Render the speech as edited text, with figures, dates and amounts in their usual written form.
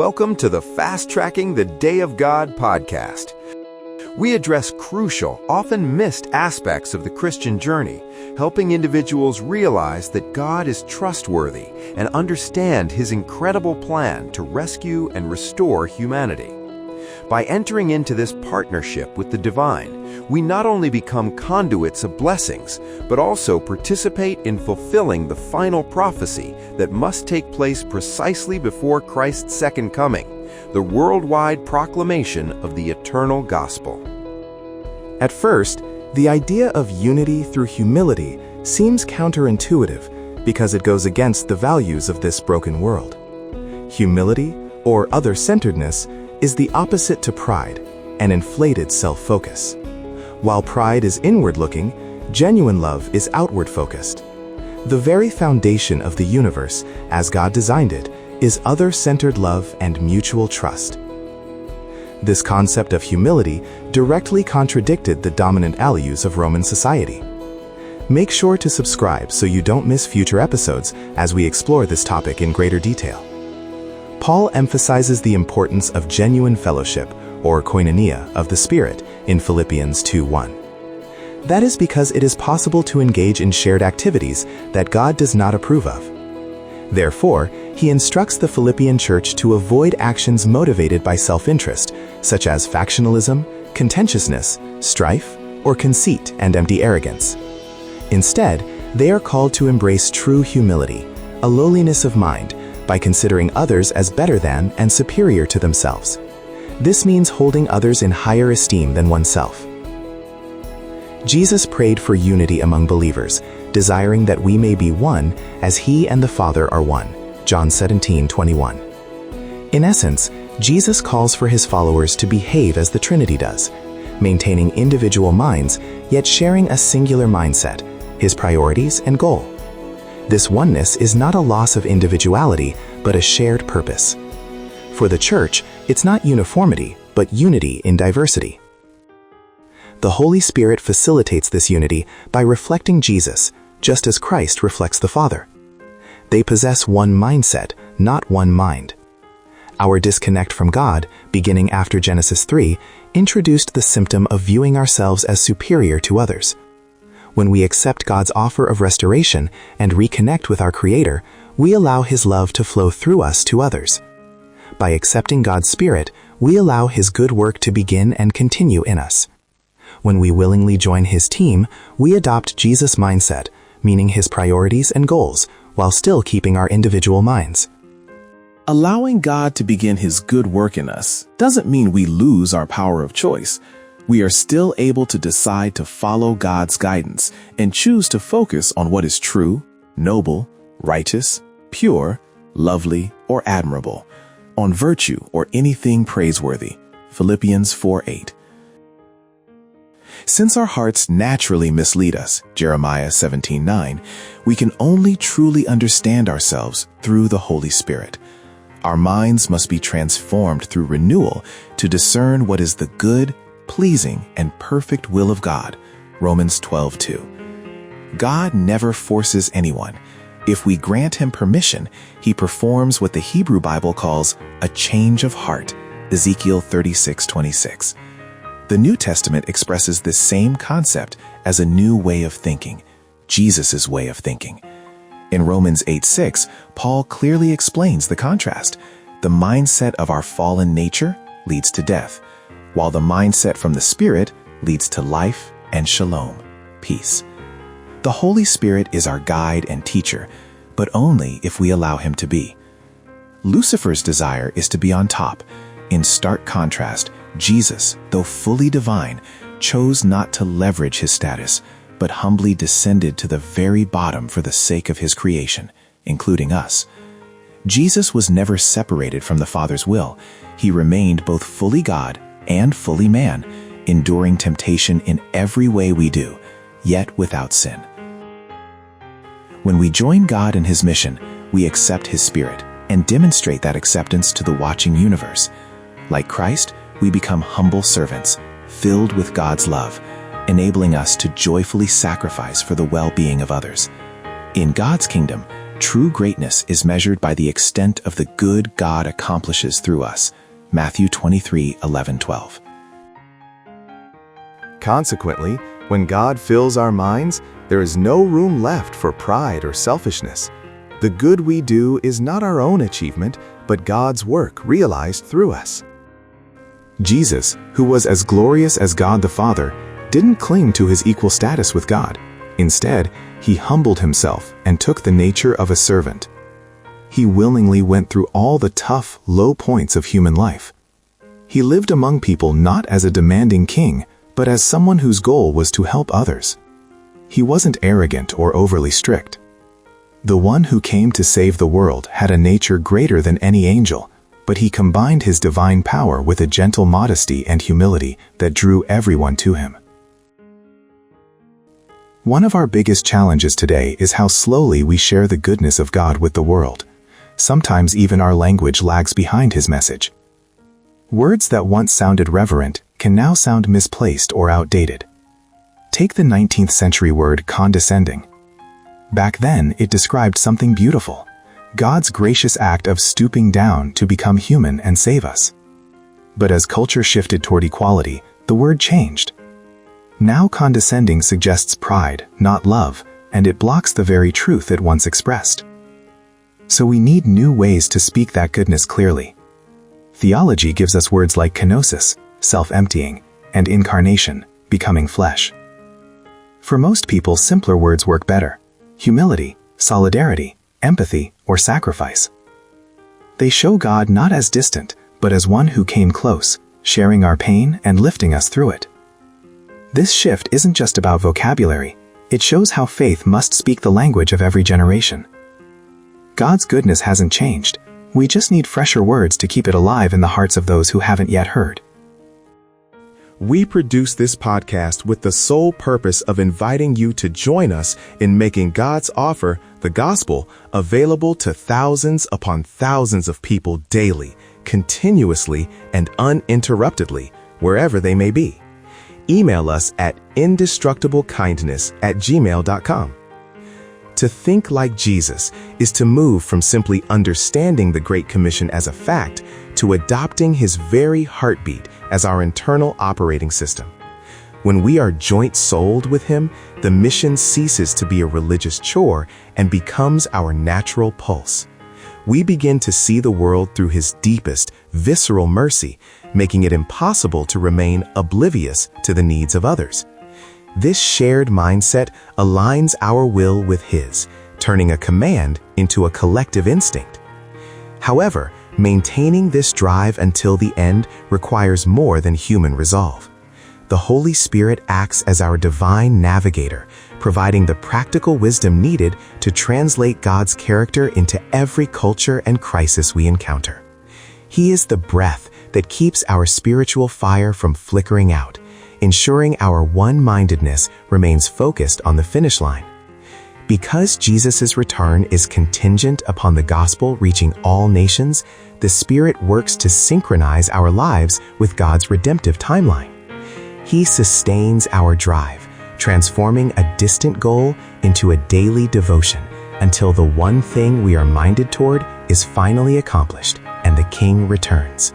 Welcome to the Fast Tracking the Day of God podcast. We address crucial, often missed aspects of the Christian journey, helping individuals realize that God is trustworthy and understand His incredible plan to rescue and restore humanity. By entering into this partnership with the divine, we not only become conduits of blessings, but also participate in fulfilling the final prophecy that must take place precisely before Christ's second coming, the worldwide proclamation of the eternal gospel. At first, the idea of unity through humility seems counterintuitive because it goes against the values of this broken world. Humility, or other-centeredness, is the opposite to pride, an inflated self-focus. While pride is inward-looking, genuine love is outward-focused. The very foundation of the universe, as God designed it, is other-centered love and mutual trust. This concept of humility directly contradicted the dominant values of Roman society. Make sure to subscribe so you don't miss future episodes as we explore this topic in greater detail. Paul emphasizes the importance of genuine fellowship, or koinonia, of the Spirit in Philippians 2:1. That is because it is possible to engage in shared activities that God does not approve of. Therefore, he instructs the Philippian church to avoid actions motivated by self-interest, such as factionalism, contentiousness, strife, or conceit and empty arrogance. Instead, they are called to embrace true humility, a lowliness of mind, by considering others as better than and superior to themselves. This means holding others in higher esteem than oneself. Jesus prayed for unity among believers, desiring that we may be one as He and the Father are one. John 17:21. In essence, Jesus calls for His followers to behave as the Trinity does, maintaining individual minds, yet sharing a singular mindset, His priorities and goal. This oneness is not a loss of individuality, but a shared purpose. For the church, it's not uniformity, but unity in diversity. The Holy Spirit facilitates this unity by reflecting Jesus, just as Christ reflects the Father. They possess one mindset, not one mind. Our disconnect from God, beginning after Genesis 3, introduced the symptom of viewing ourselves as superior to others. When we accept God's offer of restoration and reconnect with our Creator, we allow His love to flow through us to others. By accepting God's Spirit, we allow His good work to begin and continue in us. When we willingly join His team, we adopt Jesus' mindset, meaning His priorities and goals, while still keeping our individual minds. Allowing God to begin His good work in us doesn't mean we lose our power of choice. We are still able to decide to follow God's guidance and choose to focus on what is true, noble, righteous, pure, lovely, or admirable, on virtue or anything praiseworthy. Philippians 4:8. Since our hearts naturally mislead us, Jeremiah 17:9, we can only truly understand ourselves through the Holy Spirit. Our minds must be transformed through renewal to discern what is the good, pleasing, and perfect will of God. Romans 12:2. God never forces anyone. If we grant Him permission, He performs what the Hebrew Bible calls a change of heart. Ezekiel 36:26. The New Testament expresses this same concept as a new way of thinking, Jesus' way of thinking. In Romans 8:6, Paul clearly explains the contrast. The mindset of our fallen nature leads to death, while the mindset from the Spirit leads to life and shalom, peace. The Holy Spirit is our guide and teacher, but only if we allow Him to be. Lucifer's desire is to be on top. In stark contrast, Jesus, though fully divine, chose not to leverage His status, but humbly descended to the very bottom for the sake of His creation, including us. Jesus was never separated from the Father's will. He remained both fully God and fully man, enduring temptation in every way we do, yet without sin. When we join God in His mission, we accept His Spirit and demonstrate that acceptance to the watching universe. Like Christ, we become humble servants, filled with God's love, enabling us to joyfully sacrifice for the well-being of others. In God's kingdom, True greatness is measured by the extent of the good God accomplishes through us. Matthew 23:11-12. Consequently, when God fills our minds, there is no room left for pride or selfishness. The good we do is not our own achievement, but God's work realized through us. Jesus, who was as glorious as God the Father, didn't cling to his equal status with God. Instead, he humbled himself and took the nature of a servant. He willingly went through all the tough, low points of human life. He lived among people not as a demanding king, but as someone whose goal was to help others. He wasn't arrogant or overly strict. The one who came to save the world had a nature greater than any angel, but he combined his divine power with a gentle modesty and humility that drew everyone to him. One of our biggest challenges today is how slowly we share the goodness of God with the world. Sometimes even our language lags behind his message. Words that once sounded reverent can now sound misplaced or outdated. Take the 19th century word condescending. Back then, it described something beautiful, God's gracious act of stooping down to become human and save us. But as culture shifted toward equality, the word changed. Now condescending suggests pride, not love, and it blocks the very truth it once expressed. So we need new ways to speak that goodness clearly. Theology gives us words like kenosis, self-emptying, and incarnation, becoming flesh. For most people, simpler words work better: humility, solidarity, empathy, or sacrifice. They show God not as distant, but as one who came close, sharing our pain and lifting us through it. This shift isn't just about vocabulary, it shows how faith must speak the language of every generation. God's goodness hasn't changed, we just need fresher words to keep it alive in the hearts of those who haven't yet heard. We produce this podcast with the sole purpose of inviting you to join us in making God's offer, the gospel, available to thousands upon thousands of people daily, continuously, and uninterruptedly, wherever they may be. Email us at indestructiblekindness@gmail.com. To think like Jesus is to move from simply understanding the Great Commission as a fact to adopting his very heartbeat as our internal operating system. When we are joint-souled with him, the mission ceases to be a religious chore and becomes our natural pulse. We begin to see the world through his deepest, visceral mercy, making it impossible to remain oblivious to the needs of others. This shared mindset aligns our will with his, turning a command into a collective instinct. However, maintaining this drive until the end requires more than human resolve. The Holy Spirit acts as our divine navigator, providing the practical wisdom needed to translate God's character into every culture and crisis we encounter. He is the breath that keeps our spiritual fire from flickering out, ensuring our one-mindedness remains focused on the finish line. Because Jesus' return is contingent upon the gospel reaching all nations, the Spirit works to synchronize our lives with God's redemptive timeline. He sustains our drive, transforming a distant goal into a daily devotion until the one thing we are minded toward is finally accomplished and the King returns.